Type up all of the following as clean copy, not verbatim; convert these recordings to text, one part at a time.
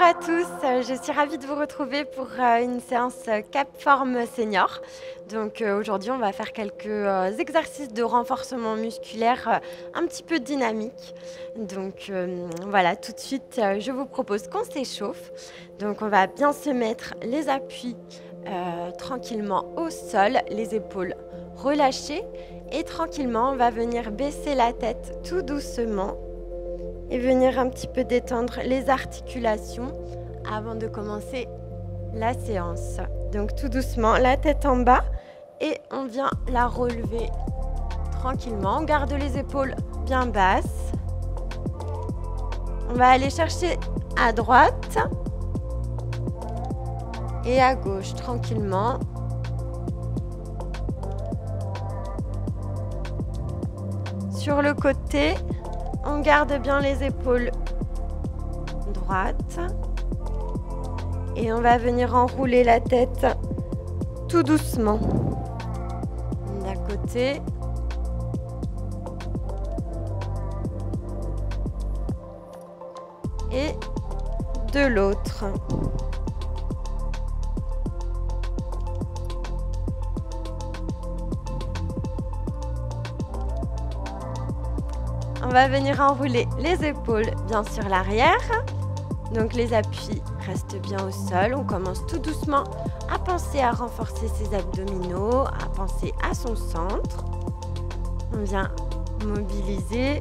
à tous, je suis ravie de vous retrouver pour une séance Capform Senior. Donc aujourd'hui on va faire quelques exercices de renforcement musculaire un petit peu dynamiques. Donc voilà, tout de suite je vous propose qu'on s'échauffe. Donc on va bien se mettre les appuis tranquillement au sol, les épaules relâchées et tranquillement on va venir baisser la tête tout doucement et venir un petit peu détendre les articulations avant de commencer la séance. Donc tout doucement, la tête en bas et on vient la relever tranquillement. On garde les épaules bien basses. On va aller chercher à droite et à gauche tranquillement. Sur le côté, on garde bien les épaules droites et on va venir enrouler la tête tout doucement d'un côté et de l'autre. On va venir enrouler les épaules bien sur l'arrière. Donc les appuis restent bien au sol. On commence tout doucement à penser à renforcer ses abdominaux, à penser à son centre. On vient mobiliser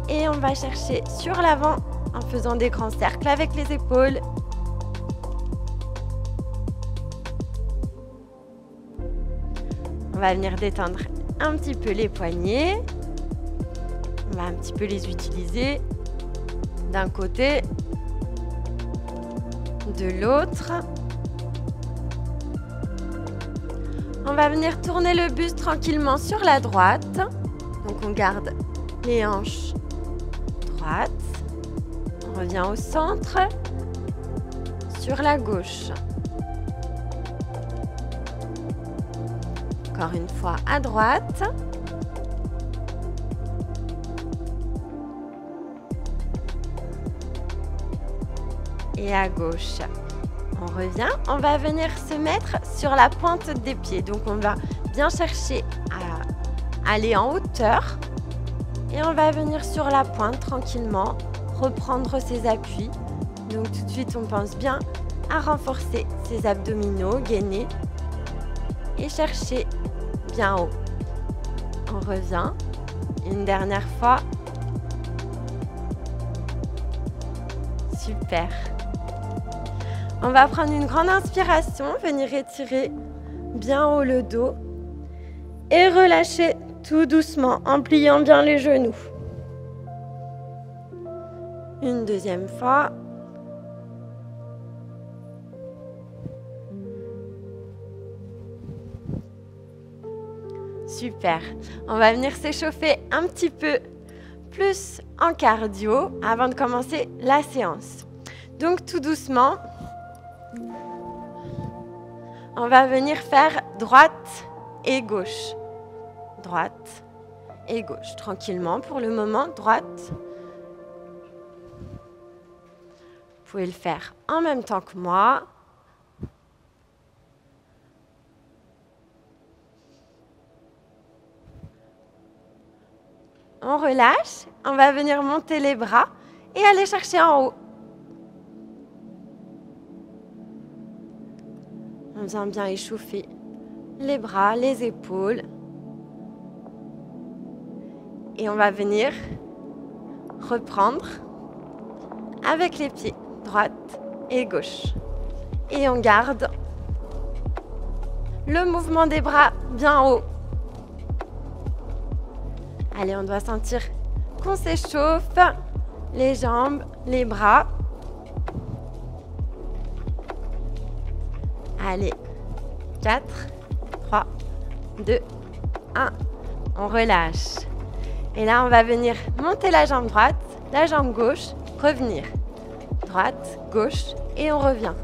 et on va chercher sur l'avant en faisant des grands cercles avec les épaules. On va venir détendre un petit peu les poignets. On va un petit peu les utiliser d'un côté, de l'autre. On va venir tourner le buste tranquillement sur la droite. Donc on garde les hanches droites. On revient au centre, sur la gauche. Encore une fois à droite. Et à gauche. On revient, on va venir se mettre sur la pointe des pieds. Donc on va bien chercher à aller en hauteur et on va venir sur la pointe tranquillement, reprendre ses appuis. Donc tout de suite on pense bien à renforcer ses abdominaux, gainer et chercher bien haut. On revient une dernière fois. Super. On va prendre une grande inspiration, venir étirer bien haut le dos et relâcher tout doucement en pliant bien les genoux. Une deuxième fois. Super. On va venir s'échauffer un petit peu plus en cardio avant de commencer la séance. Donc tout doucement, on va venir faire droite et gauche. Droite et gauche. Tranquillement pour le moment, droite. Vous pouvez le faire en même temps que moi. On relâche, on va venir monter les bras et aller chercher en haut. On vient bien échauffer les bras, les épaules. Et on va venir reprendre avec les pieds, droite et gauche. Et on garde le mouvement des bras bien haut. Allez, on doit sentir qu'on s'échauffe, les jambes, les bras. Allez, 4, 3, 2, 1. On relâche. Et là, on va venir monter la jambe droite, la jambe gauche, revenir. Droite, gauche, et on revient.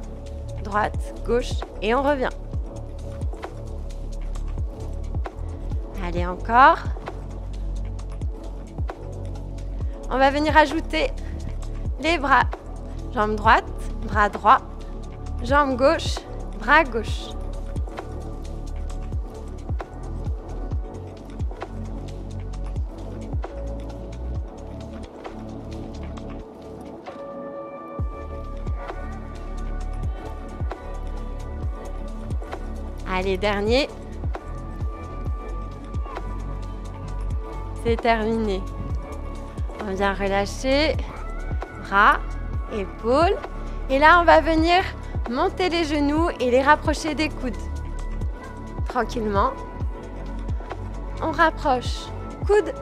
Droite, gauche, et on revient. Allez, encore. On va venir ajouter les bras Jambe droite, bras droit. Jambe gauche, bras gauche. Allez, dernier. C'est terminé. On vient relâcher. Bras, épaules. Et là, on va venir monter les genoux et les rapprocher des coudes. Tranquillement. On rapproche coudes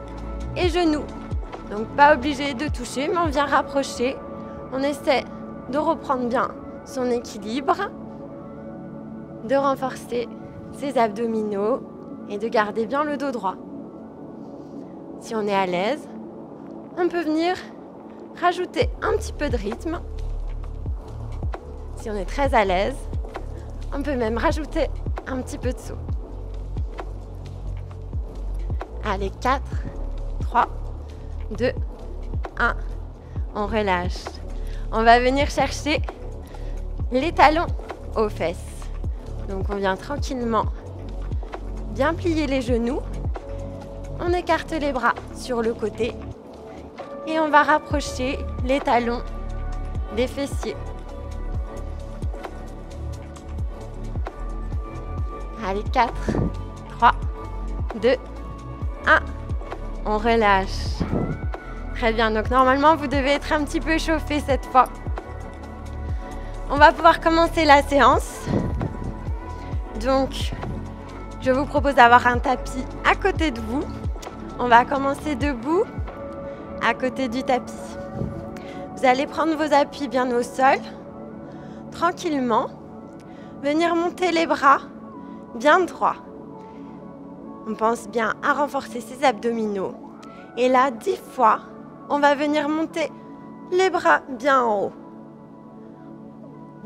et genoux. Donc, pas obligé de toucher, mais on vient rapprocher. On essaie de reprendre bien son équilibre, de renforcer ses abdominaux et de garder bien le dos droit. Si on est à l'aise, on peut venir rajouter un petit peu de rythme. Si on est très à l'aise, on peut même rajouter un petit peu de saut. Allez, 4, 3, 2, 1. On relâche. On va venir chercher les talons aux fesses. Donc on vient tranquillement bien plier les genoux. On écarte les bras sur le côté et on va rapprocher les talons des fessiers. Allez, 4, 3, 2, 1. On relâche. Très bien, donc normalement vous devez être un petit peu échauffé cette fois. On va pouvoir commencer la séance. Donc, je vous propose d'avoir un tapis à côté de vous. On va commencer debout, à côté du tapis. Vous allez prendre vos appuis bien au sol, tranquillement. Venir monter les bras bien droits. On pense bien à renforcer ses abdominaux. Et là, 10 fois, on va venir monter les bras bien en haut.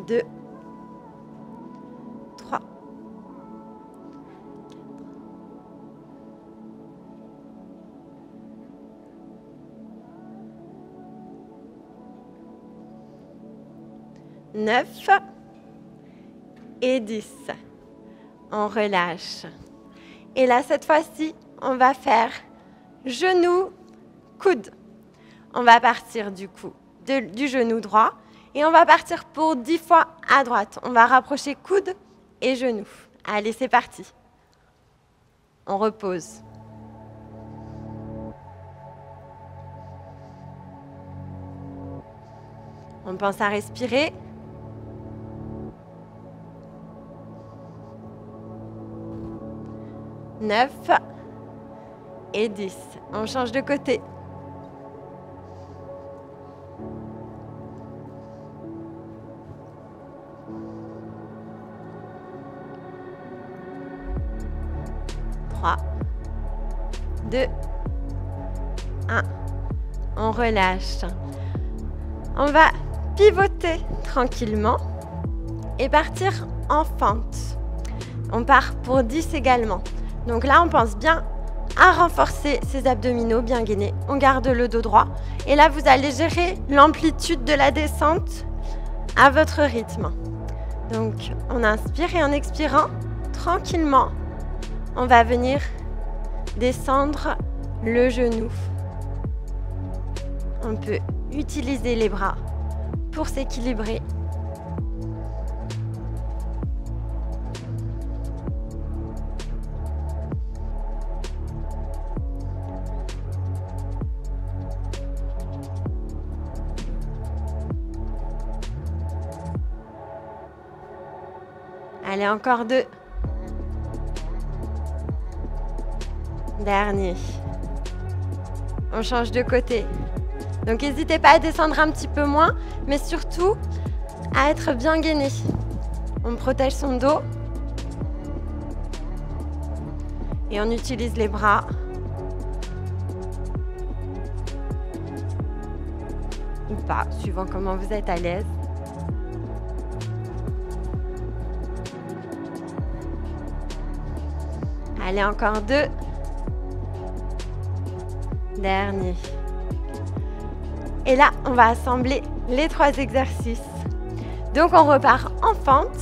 2, 3, 9 et 10. On relâche. Et là, cette fois-ci, on va faire genou, coude. On va partir du coup du genou droit et on va partir pour 10 fois à droite. On va rapprocher coude et genou. Allez, c'est parti. On repose. On pense à respirer. Neuf et 10. On change de côté. Trois, 2, 1. On relâche. On va pivoter tranquillement et partir en fente. On part pour 10 également. Donc là, on pense bien à renforcer ses abdominaux bien gainés. On garde le dos droit. Et là, vous allez gérer l'amplitude de la descente à votre rythme. Donc, on inspire et en expirant, tranquillement, on va venir descendre le genou. On peut utiliser les bras pour s'équilibrer. Allez, encore 2. Dernier. On change de côté. Donc, n'hésitez pas à descendre un petit peu moins, mais surtout à être bien gainé. On protège son dos. Et on utilise les bras. Ou pas, suivant comment vous êtes à l'aise. Allez, encore 2. Et là, on va assembler les 3 exercices. Donc, on repart en fente.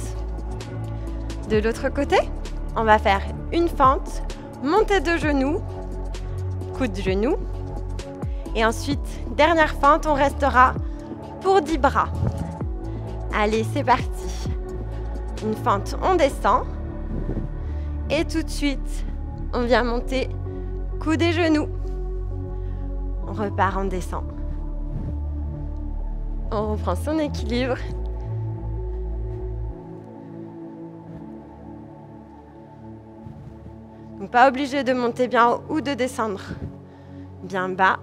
De l'autre côté, on va faire une fente, montée de genoux, coude de genou. Et ensuite, dernière fente, on restera pour 10 bras. Allez, c'est parti. Une fente, on descend. Et tout de suite, on vient monter coude et genoux. On repart, on descend. On reprend son équilibre. Donc, pas obligé de monter bien haut ou de descendre bien bas.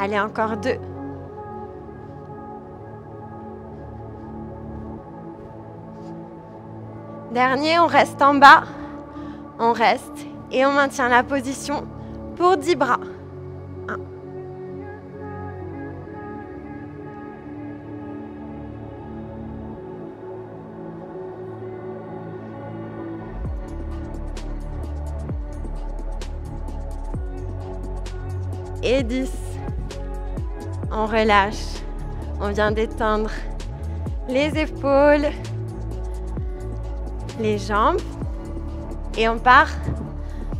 Allez, encore 2. Dernier, on reste en bas. On reste et on maintient la position pour 10 bras. 1. Et 10. On relâche. On vient détendre les épaules, les jambes. Et on part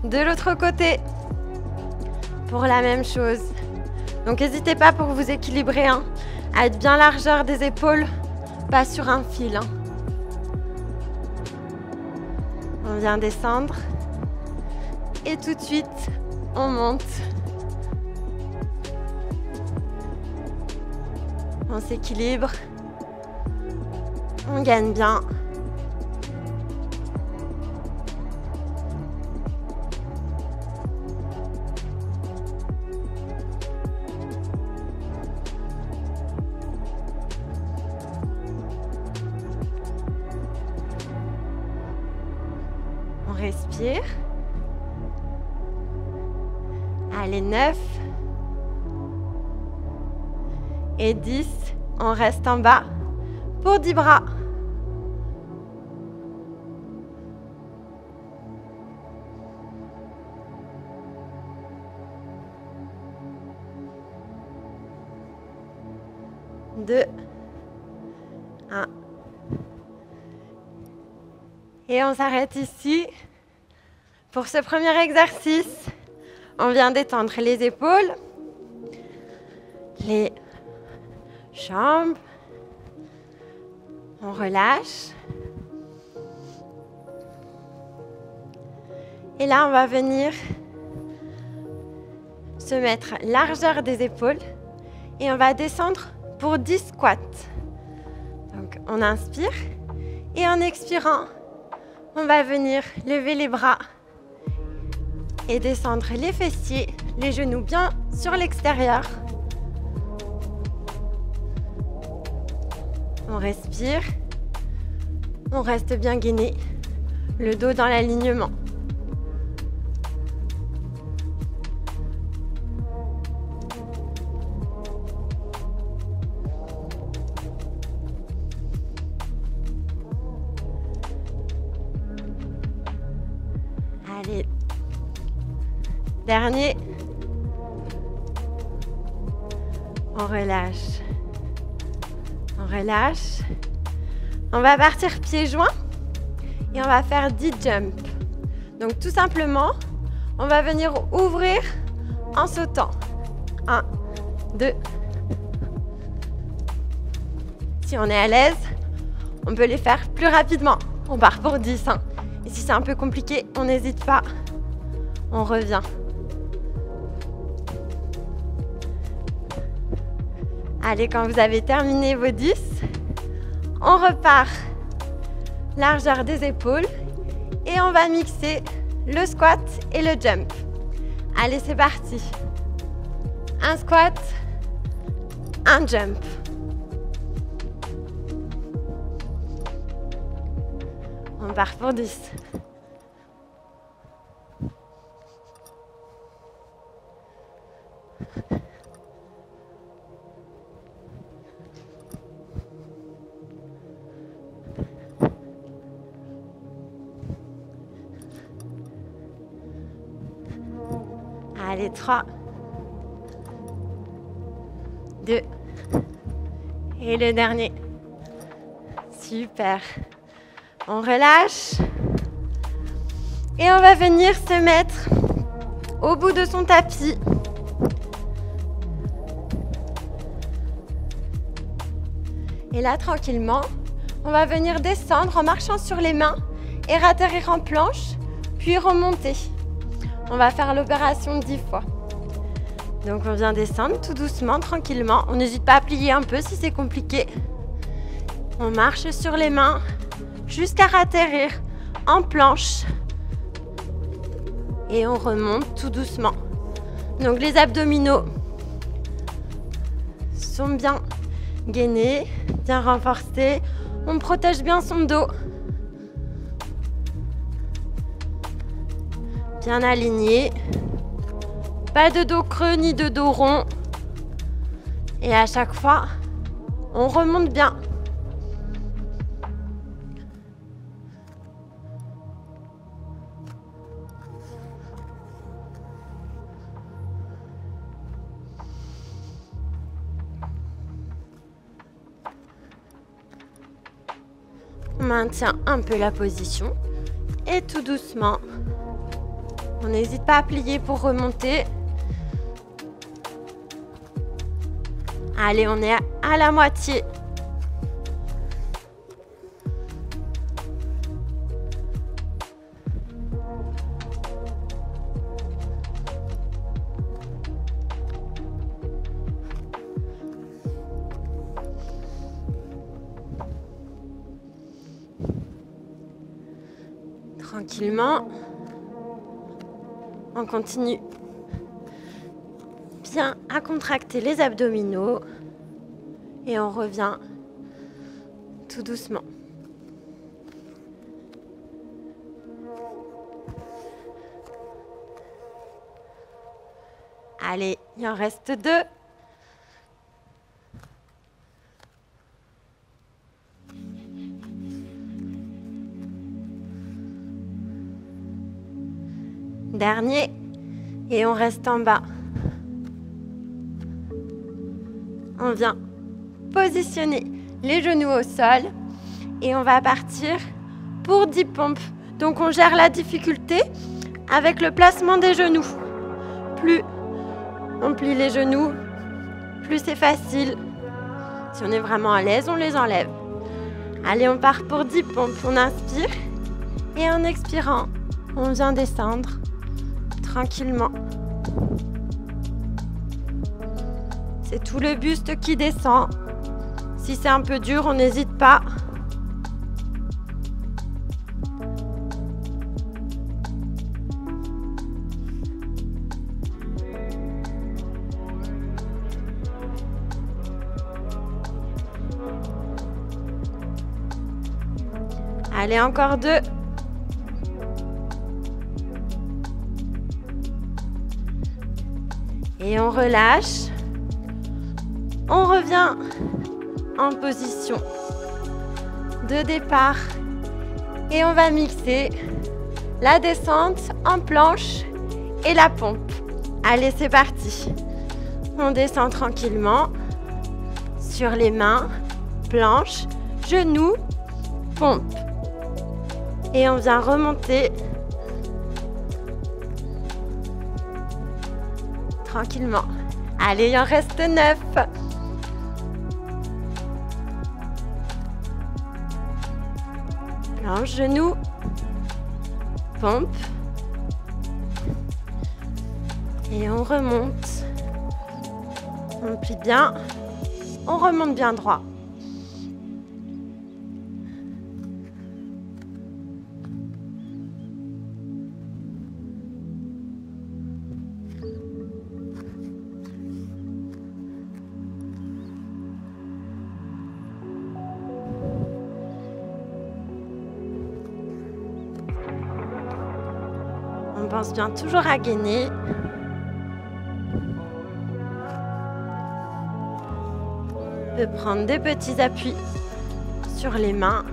de l'autre côté pour la même chose. Donc n'hésitez pas pour vous équilibrer à être bien largeur des épaules, pas sur un fil. On vient descendre et tout de suite on monte. On s'équilibre, on gagne bien. On respire. Allez, 9. Et 10, on reste en bas pour 10 bras. Deux, 1. Et on s'arrête ici. Pour ce premier exercice, on vient détendre les épaules, les jambes, on relâche. Et là, on va venir se mettre largeur des épaules et on va descendre pour 10 squats. Donc, on inspire et en expirant, on va venir lever les bras et descendre les fessiers, les genoux bien sur l'extérieur. On respire, on reste bien gainé, le dos dans l'alignement. Allez, dernier, on relâche. On relâche. On va partir pieds joints et on va faire 10 jumps. Donc tout simplement, on va venir ouvrir en sautant. 1, 2. Si on est à l'aise, on peut les faire plus rapidement. On part pour 10. Et si c'est un peu compliqué, on n'hésite pas. On revient. Allez, quand vous avez terminé vos 10, on repart largeur des épaules et on va mixer le squat et le jump. Allez, c'est parti. Un squat, un jump. On part pour 10. Allez, 3, 2, et le dernier. Super. On relâche. Et on va venir se mettre au bout de son tapis. Et là, tranquillement, on va venir descendre en marchant sur les mains et atterrir en planche, puis remonter. On va faire l'opération 10 fois. Donc on vient descendre tout doucement, tranquillement. On n'hésite pas à plier un peu si c'est compliqué. On marche sur les mains jusqu'à atterrir en planche. Et on remonte tout doucement. Donc les abdominaux sont bien gainés, bien renforcés. On protège bien son dos. Bien aligné. Pas de dos creux ni de dos rond. Et à chaque fois, on remonte bien. On maintient un peu la position et tout doucement, on n'hésite pas à plier pour remonter. Allez, on est à la moitié. Tranquillement, on continue bien à contracter les abdominaux et on revient tout doucement. Allez, il en reste 2. Dernier, et on reste en bas. On vient positionner les genoux au sol et on va partir pour 10 pompes. Donc on gère la difficulté avec le placement des genoux. Plus on plie les genoux, plus c'est facile. Si on est vraiment à l'aise, on les enlève. Allez, on part pour 10 pompes. On inspire et en expirant, on vient descendre tranquillement. C'est tout le buste qui descend. Si c'est un peu dur, on n'hésite pas. Allez, encore 2. Et on relâche. On revient en position de départ. Et on va mixer la descente en planche et la pompe. Allez, c'est parti. On descend tranquillement sur les mains, planche, genoux, pompe. Et on vient remonter tranquillement. Allez, il en reste 9. Planche, genoux, pompe. Et on remonte. On plie bien. On remonte bien droit. On pense bien toujours à gainer. On peut prendre des petits appuis sur les mains.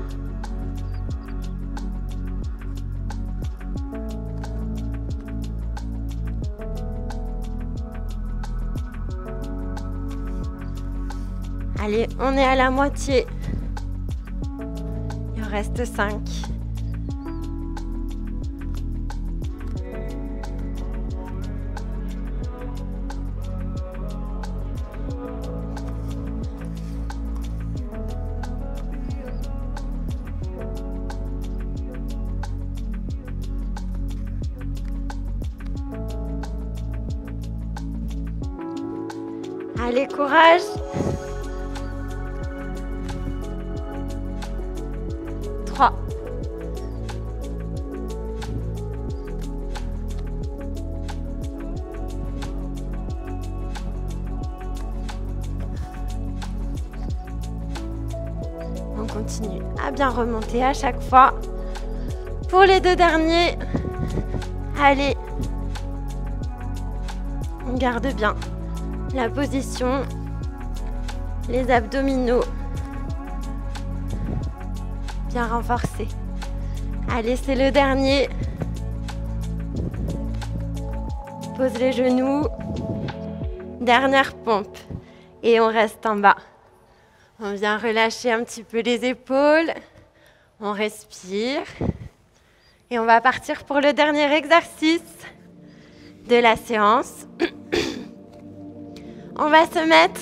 Allez, on est à la moitié. Il en reste 5. Allez, courage. Trois. On continue à bien remonter à chaque fois. Pour les 2 derniers, allez, on garde bien la position, les abdominaux bien renforcés. Allez, c'est le dernier. Pose les genoux, dernière pompe et on reste en bas. On vient relâcher un petit peu les épaules, on respire et on va partir pour le dernier exercice de la séance. On va se mettre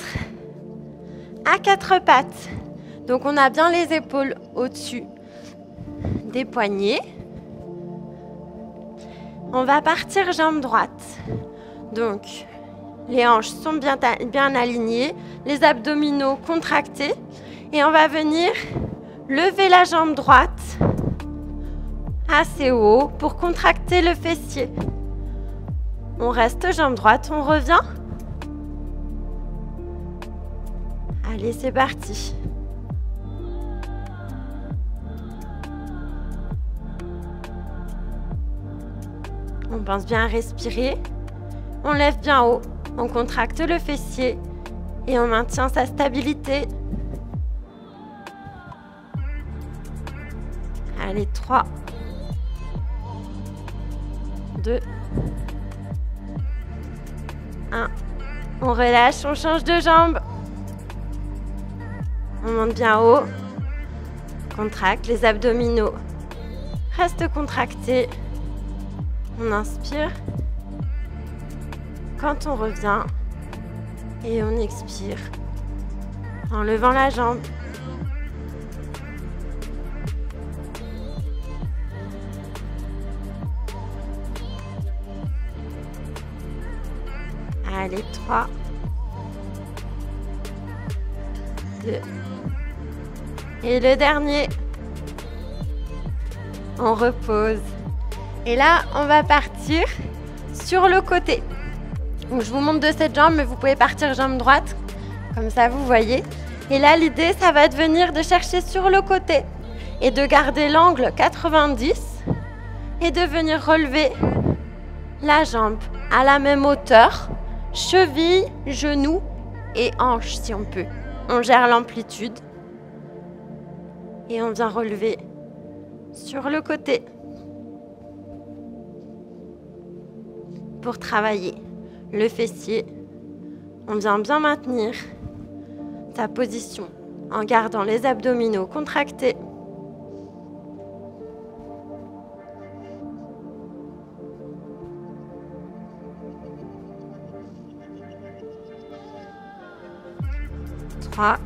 à 4 pattes. Donc on a bien les épaules au-dessus des poignets. On va partir jambe droite. Donc les hanches sont bien alignées, les abdominaux contractés. Et on va venir lever la jambe droite assez haut pour contracter le fessier. On reste jambe droite, on revient. Allez, c'est parti. On pense bien à respirer. On lève bien haut. On contracte le fessier et on maintient sa stabilité. Allez, 3, 2, 1. On relâche, on change de jambe. On monte bien haut, contracte les abdominaux, reste contracté. On inspire quand on revient et on expire en levant la jambe. Allez, 3, 2. Et le dernier, on repose. Et là, on va partir sur le côté. Donc, je vous montre de cette jambe, mais vous pouvez partir jambe droite. Comme ça, vous voyez. Et là, l'idée, ça va être venir de chercher sur le côté et de garder l'angle 90 et de venir relever la jambe à la même hauteur, cheville, genou et hanche si on peut. On gère l'amplitude. Et on vient relever sur le côté pour travailler le fessier. On vient bien maintenir sa position en gardant les abdominaux contractés. Trois.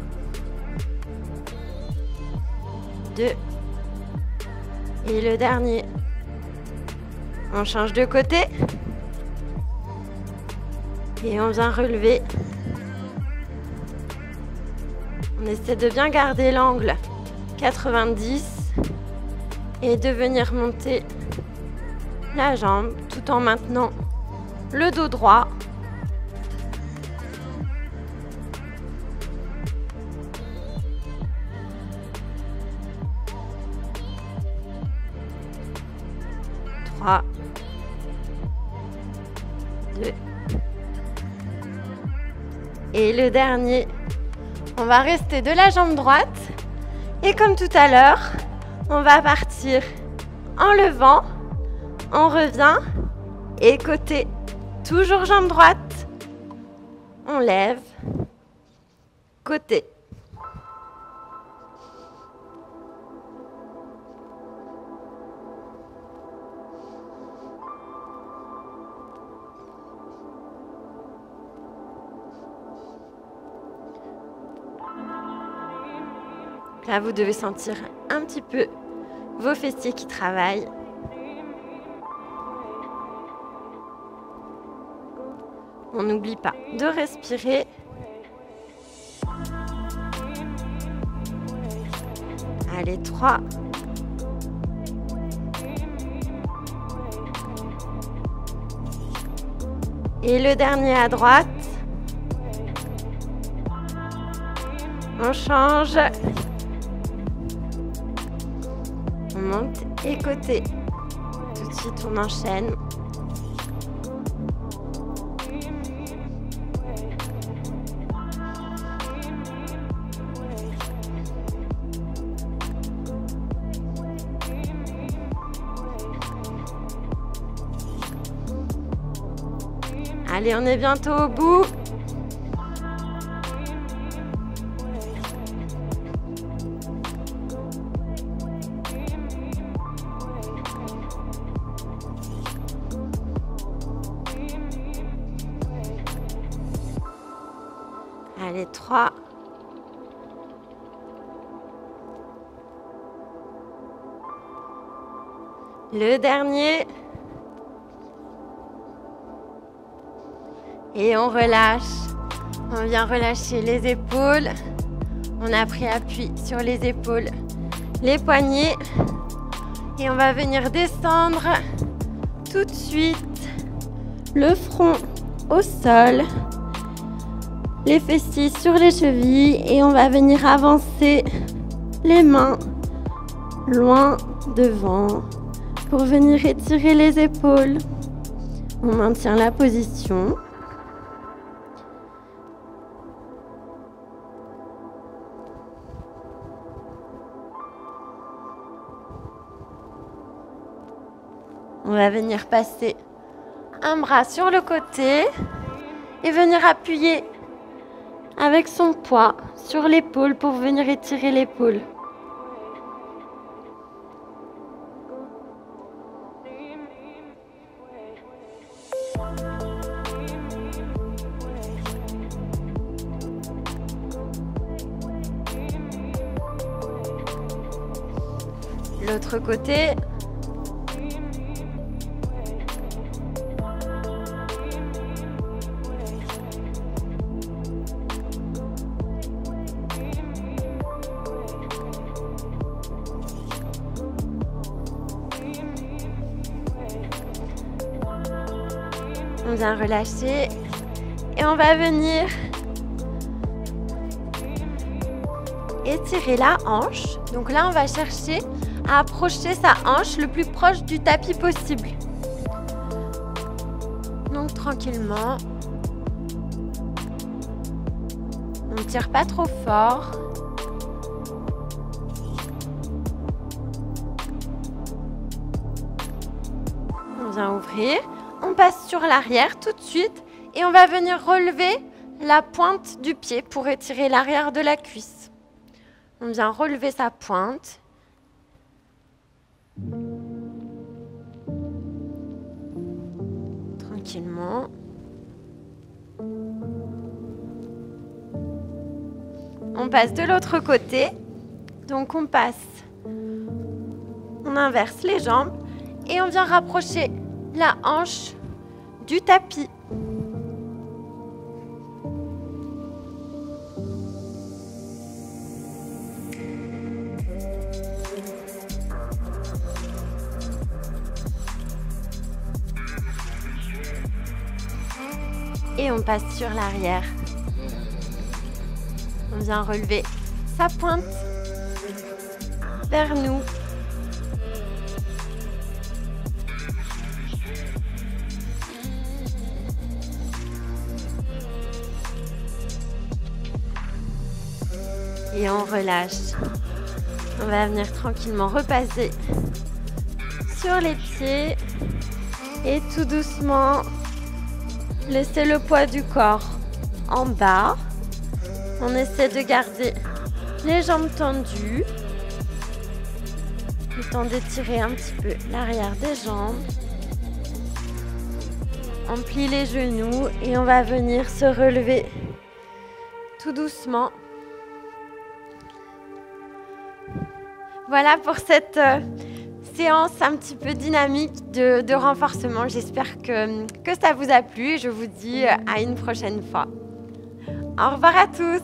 2. Et le dernier. On change de côté. Et on vient relever. On essaie de bien garder l'angle 90 et de venir monter la jambe tout en maintenant le dos droit. Trois, 2. Et le dernier, on va rester de la jambe droite. Et comme tout à l'heure, on va partir en levant. On revient. Et côté, toujours jambe droite. On lève. Côté, Là, vous devez sentir un petit peu vos fessiers qui travaillent. On n'oublie pas de respirer. Allez, 3. Et le dernier à droite. On change. On monte et côté. Tout de suite, on enchaîne. Allez, on est bientôt au bout. Allez, 3. Le dernier. Et on relâche. On vient relâcher les épaules. On a pris appui sur les épaules, les poignets. Et on va venir descendre tout de suite. Le front au sol. Les fessiers sur les chevilles. Et on va venir avancer les mains loin devant pour venir étirer les épaules. On maintient la position. On va venir passer un bras sur le côté et venir appuyer avec son poids sur l'épaule pour venir étirer l'épaule. L'autre côté. On vient relâcher et on va venir étirer la hanche. Donc là, on va chercher à approcher sa hanche le plus proche du tapis possible. Donc tranquillement. On ne tire pas trop fort. On vient ouvrir. On passe sur l'arrière tout de suite et on va venir relever la pointe du pied pour étirer l'arrière de la cuisse. On vient relever sa pointe. Tranquillement. On passe de l'autre côté. Donc on passe, on inverse les jambes et on vient rapprocher la hanche du tapis. Et on passe sur l'arrière. On vient relever sa pointe vers nous. Et on relâche. On va venir tranquillement repasser sur les pieds et tout doucement laisser le poids du corps en bas. On essaie de garder les jambes tendues, le temps d'étirer un petit peu l'arrière des jambes. On plie les genoux et on va venir se relever tout doucement. Voilà pour cette séance un petit peu dynamique de renforcement. J'espère que ça vous a plu et je vous dis à une prochaine fois. Au revoir à tous.